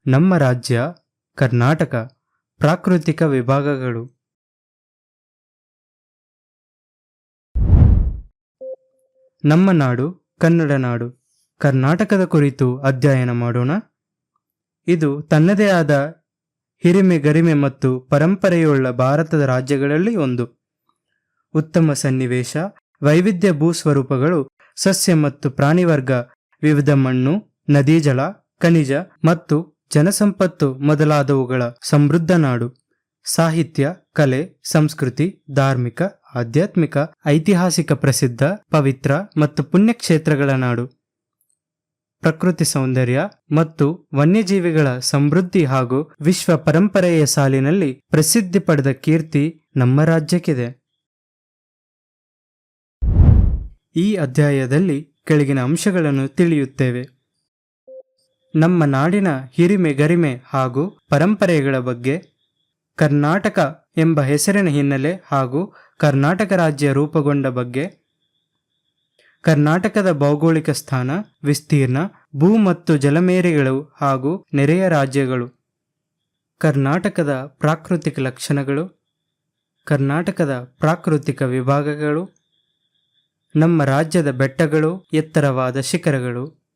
ನಮ್ಮ ರಾಜ್ಯ ಕರ್ನಾಟಕ. ಪ್ರಾಕೃತಿಕ ವಿಭಾಗಗಳು. ನಮ್ಮ ನಾಡು ಕನ್ನಡ ನಾಡು. ಕರ್ನಾಟಕದ ಕುರಿತು ಅಧ್ಯಯನ ಮಾಡೋಣ. ಇದು ತನ್ನದೇ ಆದ ಹಿರಿಮೆ, ಗರಿಮೆ ಮತ್ತು ಪರಂಪರೆಯುಳ್ಳ ಭಾರತದ ರಾಜ್ಯಗಳಲ್ಲಿ ಒಂದು. ಉತ್ತಮ ಸನ್ನಿವೇಶ, ವೈವಿಧ್ಯ ಭೂಸ್ವರೂಪಗಳು, ಸಸ್ಯ ಮತ್ತು ಪ್ರಾಣಿವರ್ಗ, ವಿವಿಧ ಮಣ್ಣು, ನದಿ ಜಲ, ಖನಿಜ ಮತ್ತು ಜನಸಂಪತ್ತು ಮೊದಲಾದವುಗಳ ಸಮೃದ್ಧ ನಾಡು. ಸಾಹಿತ್ಯ, ಕಲೆ, ಸಂಸ್ಕೃತಿ, ಧಾರ್ಮಿಕ, ಆಧ್ಯಾತ್ಮಿಕ, ಐತಿಹಾಸಿಕ, ಪ್ರಸಿದ್ಧ, ಪವಿತ್ರ ಮತ್ತು ಪುಣ್ಯಕ್ಷೇತ್ರಗಳ ನಾಡು. ಪ್ರಕೃತಿ ಸೌಂದರ್ಯ ಮತ್ತು ವನ್ಯಜೀವಿಗಳ ಸಮೃದ್ಧಿ ಹಾಗೂ ವಿಶ್ವ ಪರಂಪರೆಯ ಸಾಲಿನಲ್ಲಿ ಪ್ರಸಿದ್ಧಿ ಪಡೆದ ಕೀರ್ತಿ ನಮ್ಮ ರಾಜ್ಯಕ್ಕಿದೆ. ಈ ಅಧ್ಯಾಯದಲ್ಲಿ ಕೆಳಗಿನ ಅಂಶಗಳನ್ನು ತಿಳಿಯುತ್ತೇವೆ. ನಮ್ಮ ನಾಡಿನ ಹಿರಿಮೆ, ಗರಿಮೆ ಹಾಗೂ ಪರಂಪರೆಗಳ ಬಗ್ಗೆ, ಕರ್ನಾಟಕ ಎಂಬ ಹೆಸರಿನ ಹಿನ್ನೆಲೆ ಹಾಗೂ ಕರ್ನಾಟಕ ರಾಜ್ಯ ರೂಪುಗೊಂಡ ಬಗ್ಗೆ, ಕರ್ನಾಟಕದ ಭೌಗೋಳಿಕ ಸ್ಥಾನ, ವಿಸ್ತೀರ್ಣ, ಭೂ ಮತ್ತು ಜಲಮೇರೆಗಳು ಹಾಗೂ ನೆರೆಯ ರಾಜ್ಯಗಳು, ಕರ್ನಾಟಕದ ಪ್ರಾಕೃತಿಕ ಲಕ್ಷಣಗಳು, ಕರ್ನಾಟಕದ ಪ್ರಾಕೃತಿಕ ವಿಭಾಗಗಳು, ನಮ್ಮ ರಾಜ್ಯದ ಬೆಟ್ಟಗಳು, ಎತ್ತರವಾದ ಶಿಖರಗಳು,